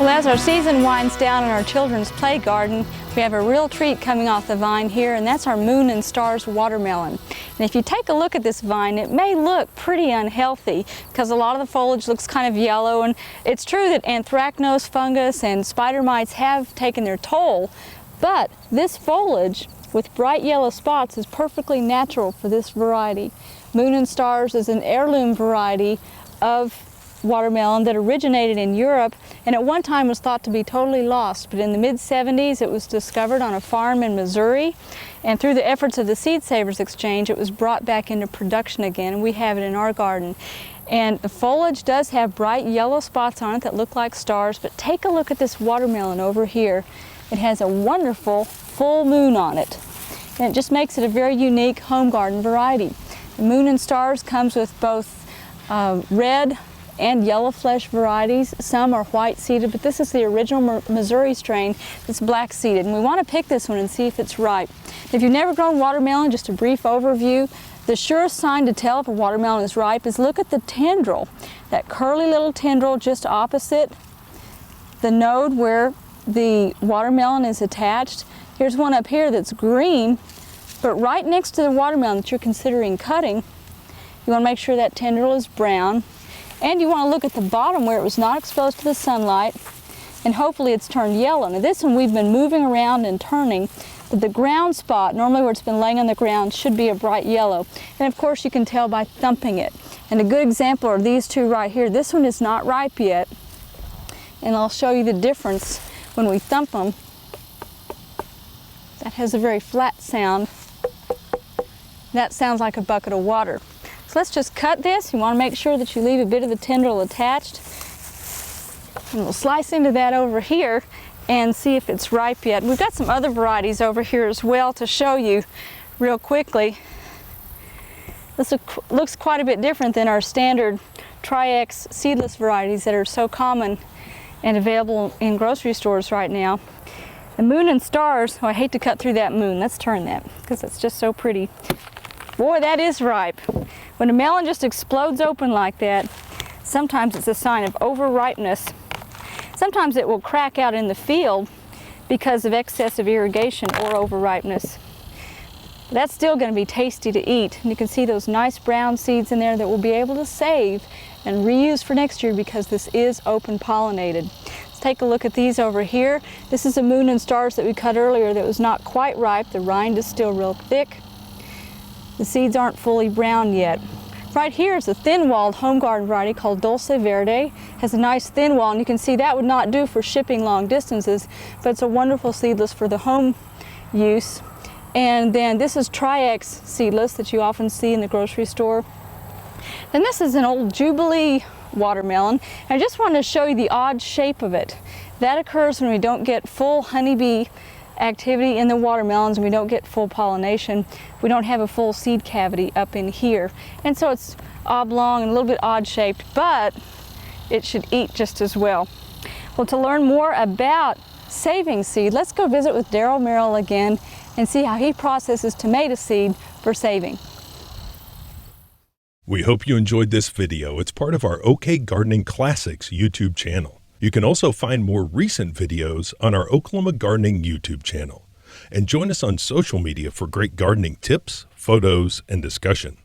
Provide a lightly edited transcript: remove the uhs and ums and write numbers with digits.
Well, as our season winds down in our children's play garden, we have a real treat coming off the vine here, and that's our Moon and Stars watermelon. And if you take a look at this vine, it may look pretty unhealthy because a lot of the foliage looks kind of yellow, and it's true that anthracnose fungus and spider mites have taken their toll, but this foliage with bright yellow spots is perfectly natural for this variety. Moon and Stars is an heirloom variety of watermelon that originated in Europe and at one time was thought to be totally lost, but in the mid-70s it was discovered on a farm in Missouri, and through the efforts of the Seed Savers Exchange it was brought back into production again, and we have it in our garden. And the foliage does have bright yellow spots on it that look like stars, but take a look at this watermelon over here. It has a wonderful full moon on it, and it just makes it a very unique home garden variety. The Moon and Stars comes with both red and yellow flesh varieties. Some are white seeded, but this is the original Missouri strain that's black seeded, and we want to pick this one and see if it's ripe. If you've never grown watermelon, just a brief overview, the surest sign to tell if a watermelon is ripe is look at the tendril, that curly little tendril just opposite the node where the watermelon is attached. Here's one up here that's green, but right next to the watermelon that you're considering cutting, you want to make sure that tendril is brown. And you want to look at the bottom where it was not exposed to the sunlight, and hopefully it's turned yellow. Now this one we've been moving around and turning, but the ground spot, normally where it's been laying on the ground, should be a bright yellow. And of course you can tell by thumping it. And a good example are these two right here. This one is not ripe yet, and I'll show you the difference when we thump them. That has a very flat sound. That sounds like a bucket of water. So let's just cut this. You want to make sure that you leave a bit of the tendril attached. And we'll slice into that over here and see if it's ripe yet. We've got some other varieties over here as well to show you real quickly. This looks quite a bit different than our standard Tri-X seedless varieties that are so common and available in grocery stores right now. The Moon and Stars, oh, I hate to cut through that moon. Let's turn that because it's just so pretty. Boy, that is ripe. When a melon just explodes open like that, sometimes it's a sign of overripeness. Sometimes it will crack out in the field because of excessive irrigation or overripeness. That's still going to be tasty to eat. And you can see those nice brown seeds in there that we'll be able to save and reuse for next year because this is open pollinated. Let's take a look at these over here. This is a Moon and Stars that we cut earlier that was not quite ripe. The rind is still real thick. The seeds aren't fully brown yet. Right here is a thin-walled home garden variety called Dolce Verde. Has a nice thin wall, and you can see that would not do for shipping long distances, but it's a wonderful seedless for the home use. And then this is Tri-X seedless that you often see in the grocery store. Then this is an old Jubilee watermelon. I just wanted to show you the odd shape of it. That occurs when we don't get full honeybee activity in the watermelons and we don't get full pollination. We don't have a full seed cavity up in here, and so it's oblong and a little bit odd shaped, but it should eat just as well. Well, to learn more about saving seed, let's go visit with Daryl Merrill again and see how he processes tomato seed for saving. We hope you enjoyed this video. It's part of our OK Gardening Classics YouTube channel. You can also find more recent videos on our Oklahoma Gardening YouTube channel. And join us on social media for great gardening tips, photos, and discussion.